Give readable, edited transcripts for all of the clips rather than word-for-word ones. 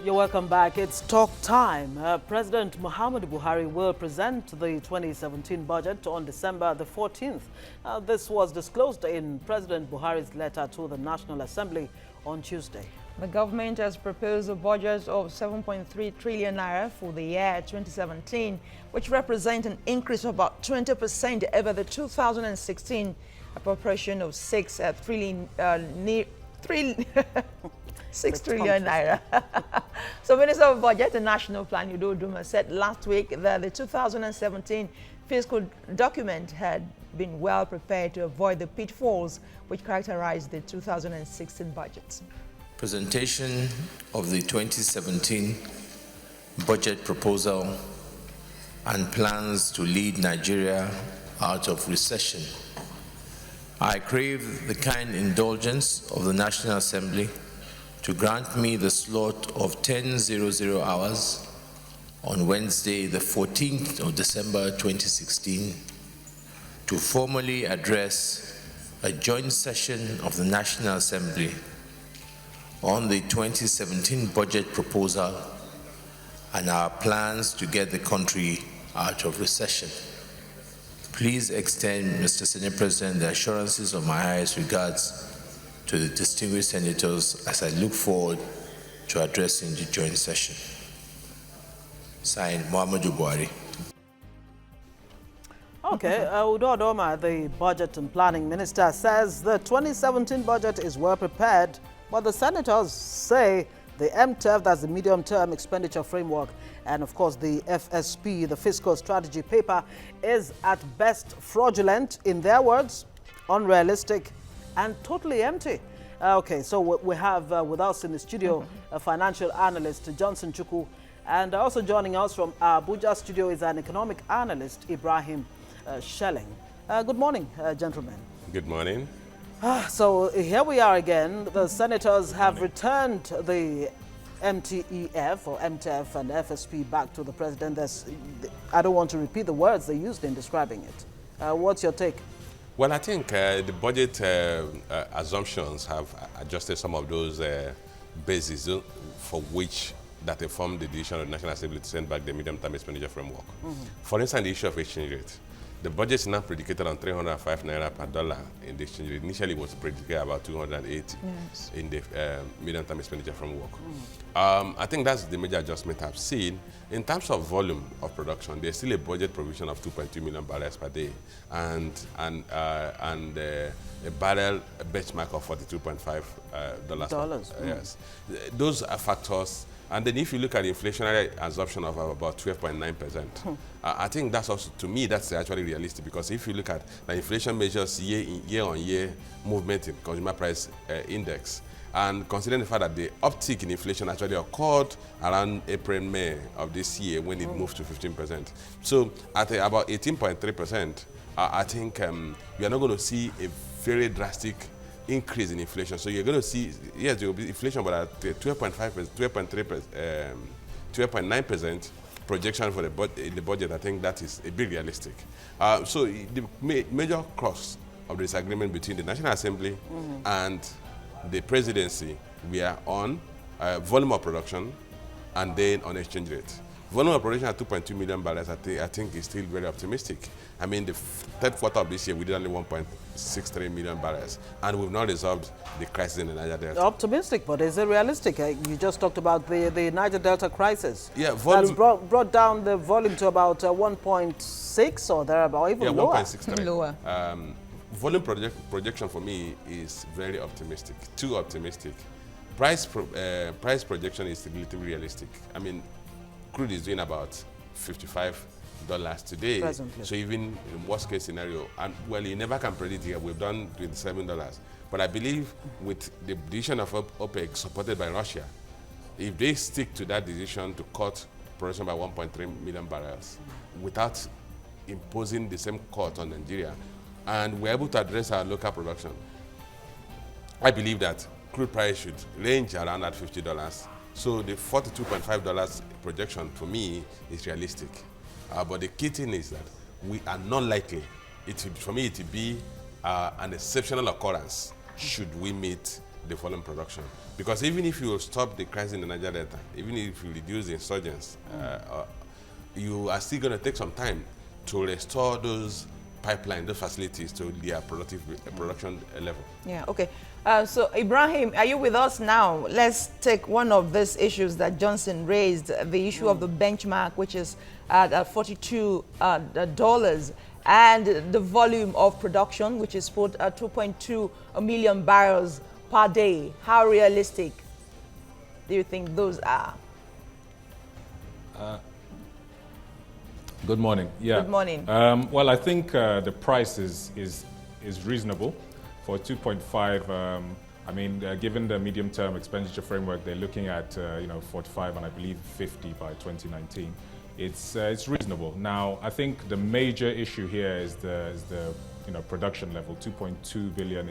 You're welcome back. It's talk time. President Muhammadu Buhari will present the 2017 budget on December the 14th. This was disclosed in President Buhari's letter to the National Assembly on Tuesday. The government has proposed a budget of 7.3 trillion naira for the year 2017, which represents an increase of about 20% over the 2016 appropriation of 6 trillion naira. So Minister of Budget and National Plan Udo Duma said last week that the 2017 fiscal document had been well prepared to avoid the pitfalls which characterized the 2016 budget. Presentation of the 2017 budget proposal and plans to lead Nigeria out of recession. I crave the kind indulgence of the National Assembly to grant me the slot of 10:00 hours on Wednesday, the 14th of December 2016, to formally address a joint session of the National Assembly on the 2017 budget proposal and our plans to get the country out of recession. Please extend, Mr. Senate President, the assurances of my highest regards to the distinguished senators as I look forward to addressing the joint session. Signed, Muhammadu Buhari. Okay, Udo Doma, the Budget and Planning Minister, says the 2017 budget is well prepared, but the senators say the MTEF, that's the Medium-Term Expenditure Framework, and of course the FSP, the Fiscal Strategy Paper, is at best fraudulent, in their words, unrealistic, and totally empty. Okay, so we have with us in the studio a financial analyst, Johnson Chuku, and also joining us from Abuja studio is an economic analyst, Ibrahim Shelling. Good morning, gentlemen. Good morning. So here we are again. The senators have returned the MTEF or MTEF and FSP back to the president. I don't want to repeat the words they used in describing it. What's your take? Well, I think the budget assumptions have adjusted some of those bases for which that they formed the decision of the National Assembly to send back the medium-term expenditure framework. For instance, the issue of exchange rate. The budget is now predicated on 305 naira per dollar in the exchange rate. Initially, it was predicated about 280 in the medium-term expenditure framework. I think that's the major adjustment I've seen. In terms of volume of production, there's still a budget provision of 2.2 million barrels per day, and a barrel benchmark of $42.5 dollars. Yes, those are factors. And then if you look at the inflationary assumption of about 12.9%, I think that's also, to me, that's actually realistic, because if you look at the inflation measures year-on-year movement in consumer price index, and considering the fact that the uptick in inflation actually occurred around April, May of this year when it moved to 15%. So at about 18.3%, I think we are not going to see a very drastic increase in inflation. So you're going to see, yes, there will be inflation, but at 12.9% projection for in the budget, I think that is a bit realistic. So the major crux of the disagreement between the National Assembly and the presidency, we are on volume of production and then on exchange rate. Volume of production at 2.2 million barrels, I think is still very optimistic. I mean, the third quarter of this year, we did only 1.63 million barrels, and we've not resolved the crisis in the Niger Delta. Optimistic, but is it realistic? You just talked about the Niger Delta crisis. Yeah, volume. That's brought down the volume to about 1.6 or thereabout, even lower. 1.63. Lower. Volume projection for me is very optimistic, too optimistic. Price projection is relatively realistic. I mean, crude is doing about $55 today. Presently. So even in worst case scenario, and well, you never can predict here. We've done $27. But I believe with the decision of OPEC supported by Russia, if they stick to that decision to cut production by 1.3 million barrels without imposing the same cut on Nigeria, and we're able to address our local production, I believe that crude price should range around at $50. So the $42.5 projection for me is realistic. But the key thing is that we are not likely, for me, it will be an exceptional occurrence should we meet the falling production. Because even if you stop the crisis in the Niger Delta, even if you reduce the insurgents, you are still going to take some time to restore those pipelines, those facilities to their productive production level. Yeah, okay. So Ibrahim, are you with us now? Let's take one of these issues that Johnson raised, the issue of the benchmark, which is at $42, and the volume of production, which is put at 2.2 million barrels per day. How realistic do you think those are? Good morning. Yeah. Good morning. Well, I think the price is reasonable for 2.5. I mean, given the medium-term expenditure framework, they're looking at 45 and I believe 50 by 2019. It's reasonable. Now, I think the major issue here is the production level. 2.2 billion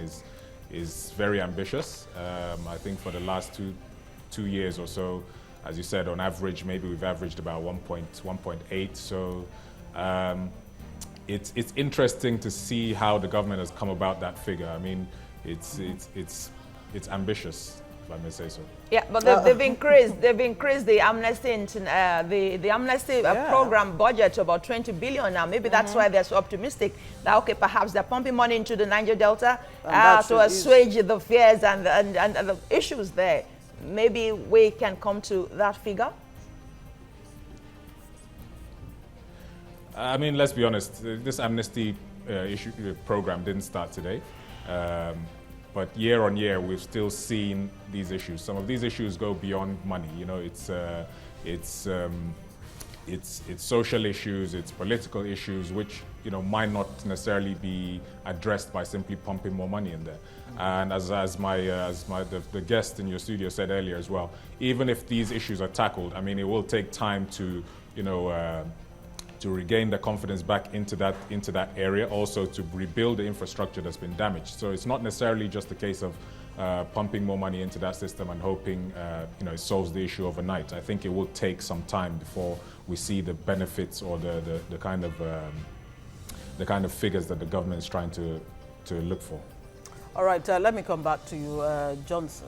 is very ambitious. I think for the last two years or so, as you said, on average, maybe we've averaged about 1.8. So it's interesting to see how the government has come about that figure. I mean, it's ambitious, if I may say so. Yeah, but they've increased the amnesty the amnesty program budget to about 20 billion now. Maybe that's why they're so optimistic that okay, perhaps they're pumping money into the Niger Delta to assuage the fears and the issues there. Maybe we can come to that figure. I mean, let's be honest. This amnesty program didn't start today. But year on year, we've still seen these issues. Some of these issues go beyond money. You know, it's social issues, it's political issues, which might not necessarily be addressed by simply pumping more money in there. And as the guest in your studio said earlier as well, even if these issues are tackled, I mean, it will take time to to regain the confidence back into that area, also to rebuild the infrastructure that's been damaged. So it's not necessarily just a case of pumping more money into that system and hoping it solves the issue overnight. I think it will take some time before we see the benefits or the kind of figures that the government is trying to look for. All right, let me come back to you, Johnson.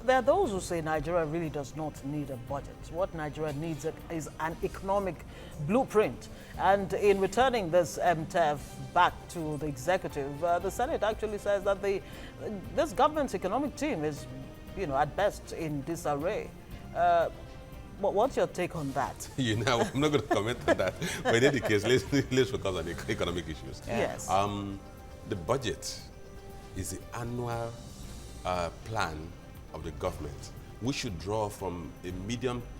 There are those who say Nigeria really does not need a budget. What Nigeria needs is an economic blueprint. And in returning this MTEF back to the executive, the Senate actually says that this government's economic team is, at best in disarray. What's your take on that? I'm not going to comment on that. But in any case, let's focus on the economic issues. Yeah. Yes. The budget is the annual plan of the government. We should draw from a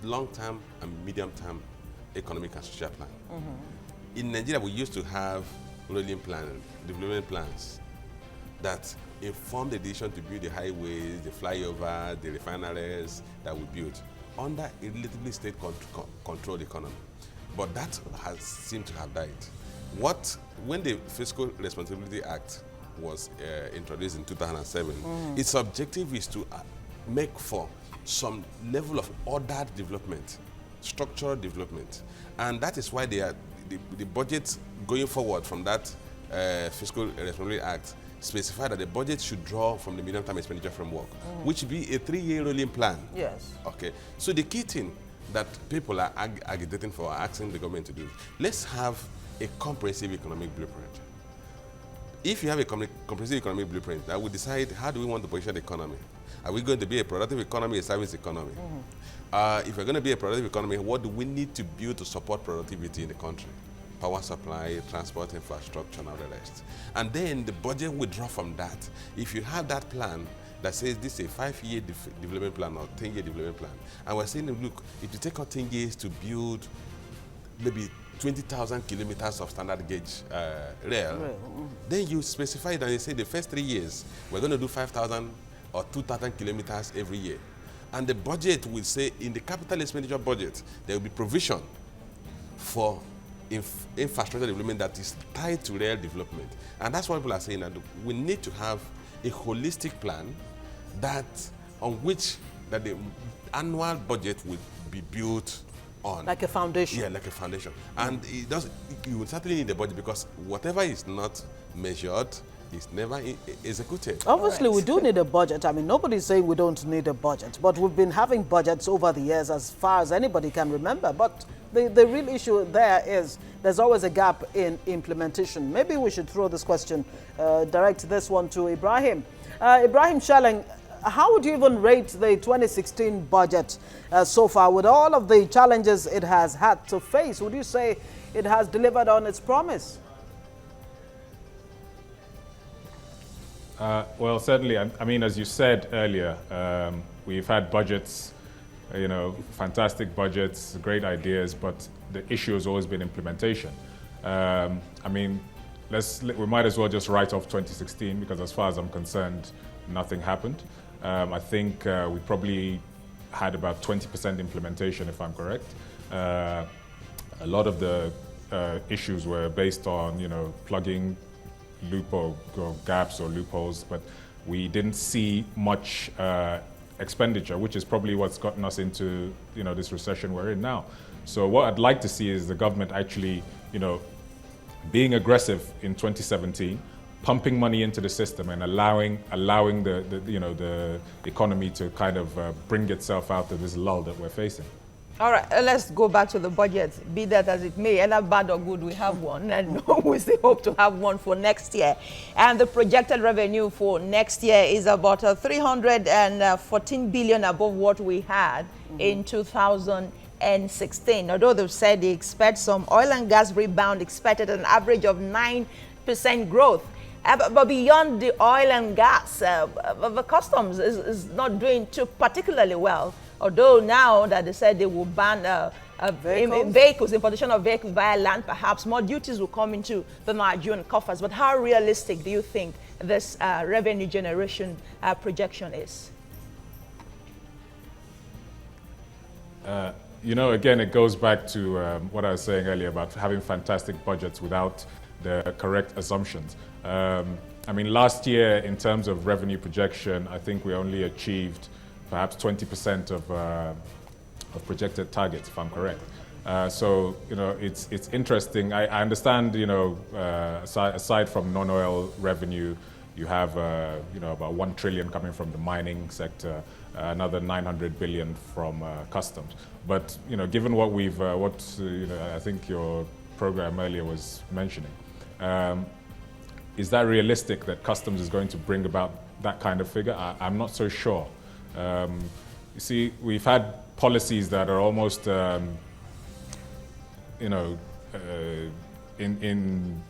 long-term and medium-term economic and social plan. In Nigeria, we used to have rolling development plans that informed the decision to build the highways, the flyover, the refineries that we built under a relatively state-controlled economy. But that has seemed to have died. When the Fiscal Responsibility Act was introduced in 2007, its objective is to make for some level of ordered development, structural development. And that is why the budget going forward from that Fiscal Responsibility Act specify that the budget should draw from the medium-term expenditure framework, which will be a 3-year rolling plan. Yes. Okay. So the key thing that people are agitating for, asking the government to do, let's have a comprehensive economic blueprint. If you have a comprehensive economic blueprint, that will decide how do we want to position the economy. Are we going to be a productive economy, a service economy? If we're going to be a productive economy, what do we need to build to support productivity in the country? Power supply, transport infrastructure, and all the rest. And then the budget will draw from that. If you have that plan that says this is a 5-year development plan or 10-year development plan, and we're saying, look, if you take out 10 years to build maybe 20,000 kilometers of standard gauge rail, then you specify it and you say the first 3 years, we're going to do 5,000 or 2,000 kilometers every year. And the budget will say, in the capital expenditure budget, there will be provision for infrastructure development that is tied to rail development. And that's what people are saying, that we need to have a holistic plan on which the annual budget will be built on. Like a foundation. Yeah, like a foundation. And you will certainly need the budget, because whatever is not measured is never executed. Obviously, we do need a budget. I mean, nobody's saying we don't need a budget, but we've been having budgets over the years as far as anybody can remember. But the real issue there is there's always a gap in implementation. Maybe we should throw this question, direct this one to Ibrahim. Ibrahim Shelling, how would you even rate the 2016 budget so far? With all of the challenges it has had to face, would you say it has delivered on its promise? Well, certainly, I mean, as you said earlier, we've had budgets, fantastic budgets, great ideas, but the issue has always been implementation. I mean, we might as well just write off 2016 because as far as I'm concerned, nothing happened. I think we probably had about 20% implementation, if I'm correct. A lot of the issues were based on, plugging gaps or loopholes, but we didn't see much expenditure, which is probably what's gotten us into this recession we're in now. So what I'd like to see is the government actually being aggressive in 2017, pumping money into the system and allowing the economy to kind of bring itself out of this lull that we're facing. All right, let's go back to the budget. Be that as it may, either bad or good, we have one, and we still hope to have one for next year. And the projected revenue for next year is about 314 billion above what we had in 2016. Although they've said they expect some oil and gas rebound, expected an average of 9% growth. But beyond the oil and gas, the customs is not doing too particularly well. Although now that they said they will ban importation of vehicles via land, perhaps more duties will come into the Nigerian coffers. But how realistic do you think this revenue generation projection is? Again, it goes back to what I was saying earlier about having fantastic budgets without the correct assumptions. I mean, last year, in terms of revenue projection, I think we only achieved perhaps 20% of projected targets, if I'm correct. So, it's interesting. I understand, aside from non-oil revenue, you have, about 1 trillion coming from the mining sector, another 900 billion from customs. But, given what I think your program earlier was mentioning, is that realistic that customs is going to bring about that kind of figure? I'm not so sure. You see, we've had policies that are almost, in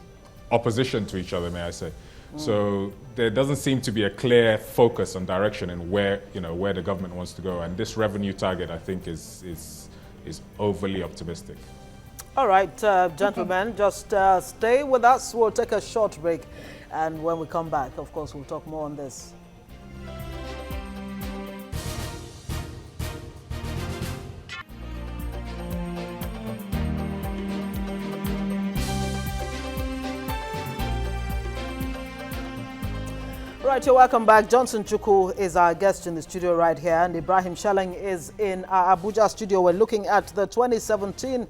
opposition to each other, may I say. So there doesn't seem to be a clear focus and direction in where the government wants to go. And this revenue target, I think, is overly optimistic. All right, gentlemen, just stay with us. We'll take a short break. And when we come back, of course, we'll talk more on this. Right, you're welcome back. Johnson Chuku is our guest in the studio right here, and Ibrahim Shelling is in our Abuja studio. We're looking at the 2017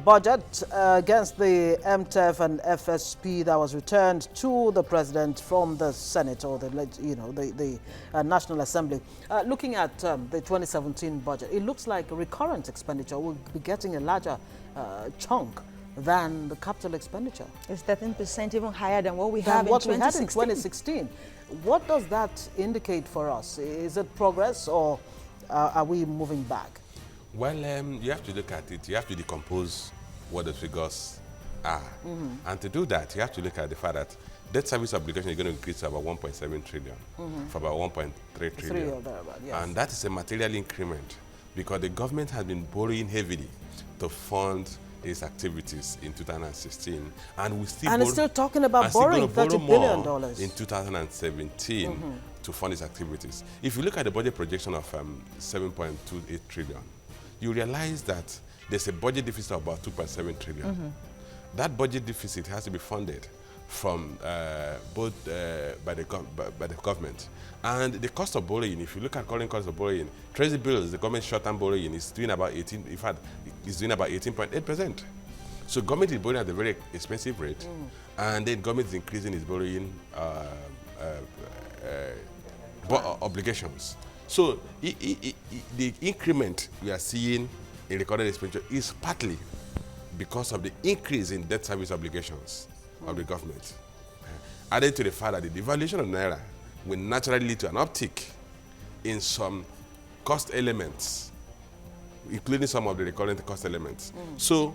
budget against the MTEF and FSP that was returned to the president from the Senate or the National Assembly. Looking at the 2017 budget, it looks like recurrent expenditure will be getting a larger chunk than the capital expenditure. It's 13% even higher than what we have in 2016. What does that indicate for us? Is it progress or are we moving back? Well, you have to look at it. You have to decompose what the figures are. And to do that, you have to look at the fact that debt service obligation is going to increase to about 1.7 trillion from about 1.3 trillion. Yes. And that is a material increment because the government has been borrowing heavily to fund its activities in 2016, and we still it's still talking about borrowing $30 billion in 2017 to fund its activities. If you look at the budget projection of 7.28 trillion, you realize that there's a budget deficit of about 2.7 trillion. That budget deficit has to be funded from both by the government. And the cost of borrowing, if you look at current cost of borrowing, Treasury bills, the government short-term borrowing is doing about 18%. In fact, it's doing about 18.8%. So government is borrowing at a very expensive rate, and then government is increasing its borrowing obligations. So the increment we are seeing in recorded expenditure is partly because of the increase in debt service obligations of the government. Added to the fact that the devaluation of Naira will naturally lead to an uptick in some cost elements, including some of the recurrent cost elements. So,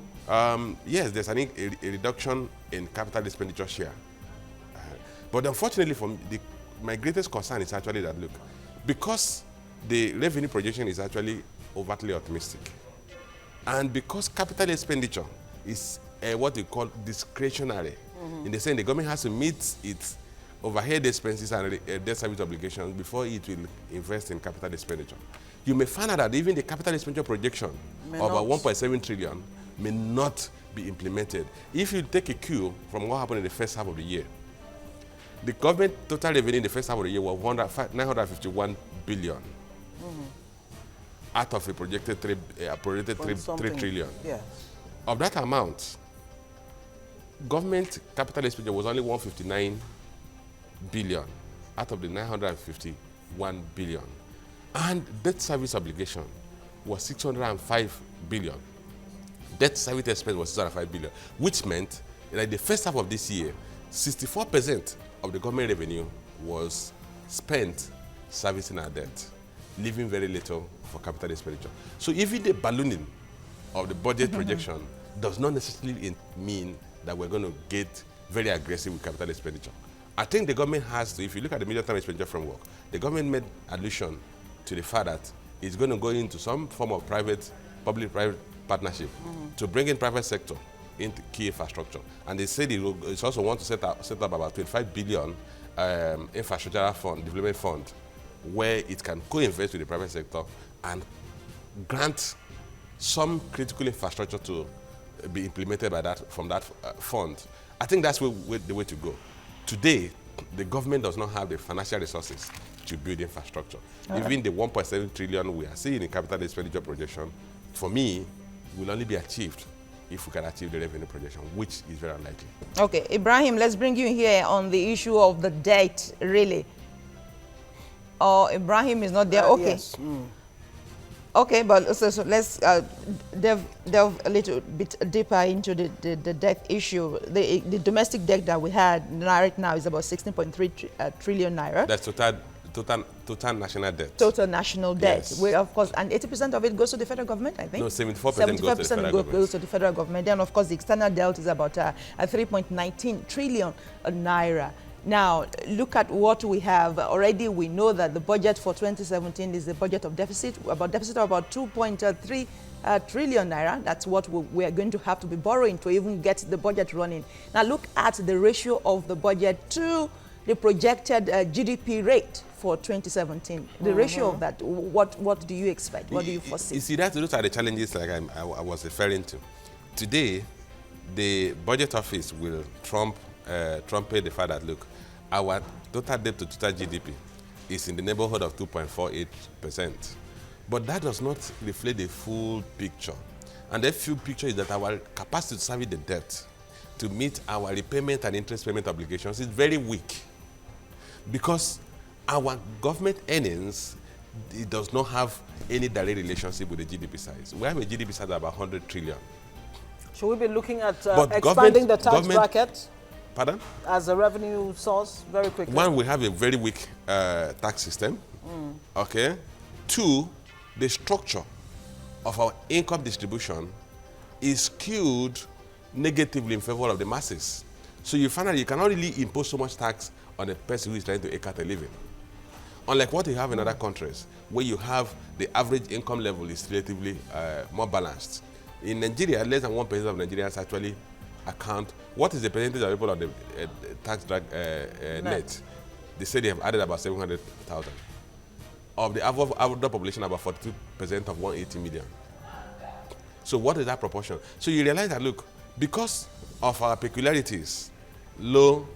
yes, there's a reduction in capital expenditure share. But unfortunately, for me, my greatest concern is actually that, look, because the revenue projection is actually overtly optimistic, and because capital expenditure is what we call discretionary, in the sense the government has to meet its overhead expenses and debt service obligations before it will invest in capital expenditure. You may find out that even the capital expenditure projection of 1.7 trillion may not be implemented. If you take a cue from what happened in the first half of the year, the government total revenue in the first half of the year was 951 billion. Out of a projected 3 trillion. Yes. Of that amount, government capital expenditure was only 159 billion out of the 951 billion. And debt service obligation was 605 billion. Debt service expense was 605 billion, which meant that in the first half of this year, 64% of the government revenue was spent servicing our debt, leaving very little for capital expenditure. So even the ballooning of the budget projection does not necessarily mean that we're going to get very aggressive with capital expenditure. I think the government has to, if you look at the medium-term expenditure framework, the government made allusion to the fact that it's going to go into some form of public-private partnership to bring in private sector into key infrastructure. And they said it also want to set up about 25 billion infrastructure fund, development fund, where it can co-invest with the private sector and grant some critical infrastructure to be implemented from that fund. I think that's the way to go. Today, the government does not have the financial resources to build infrastructure. Even the 1.7 trillion we are seeing in capital expenditure projection, for me, will only be achieved if we can achieve the revenue projection, which is very unlikely. Okay, Ibrahim, let's bring you here on the issue of the debt, really. Oh, Ibrahim is not there. Okay. Yes. Okay, but so let's delve a little bit deeper into the debt issue. The domestic debt that we had right now is about 16.3 trillion naira. That's total national debt. Total national debt. Yes. Where, of course, and 80% of it goes to the federal government, I think. No, 74% goes to the federal government. Then, of course, the external debt is about 3.19 trillion naira. Now, look at what we have. Already we know that the budget for 2017 is a budget of deficit of about 2.3 trillion naira. That's what we are going to have to be borrowing to even get the budget running. Now, look at the ratio of the budget to the projected GDP rate for 2017. The ratio of that, what do you expect? What do you foresee? You see, those are the challenges like I was referring to. Today, the budget office will trumpet the fact that, look, our total debt to total GDP is in the neighborhood of 2.48%. But that does not reflect the full picture. And the full picture is that our capacity to service the debt to meet our repayment and interest payment obligations is very weak. Because our government earnings, it does not have any direct relationship with the GDP size. We have a GDP size of about 100 trillion. Should we be looking at But expanding the tax bracket Pardon? as a revenue source very quickly? One, we have a very weak tax system. Okay. Two, the structure of our income distribution is skewed negatively in favor of the masses. So you find that you cannot really impose so much tax on a person who is trying to eke out a living. Unlike what you have in other countries, where you have the average income level is relatively more balanced. In Nigeria, less than 1% of Nigerians actually account. What is the percentage of people on the tax drag net? They say they have added about 700,000. Of the average population, about 42% of 180 million. So what is that proportion? So you realize that, look, because of our peculiarities, low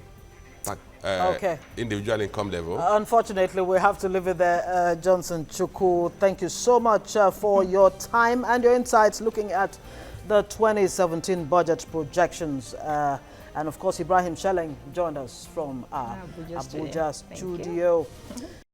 individual income level. Unfortunately, we have to leave it there. Johnson Chuku, thank you so much for your time and your insights looking at the 2017 budget projections. And of course, Ibrahim Shelling joined us from our Abuja studio.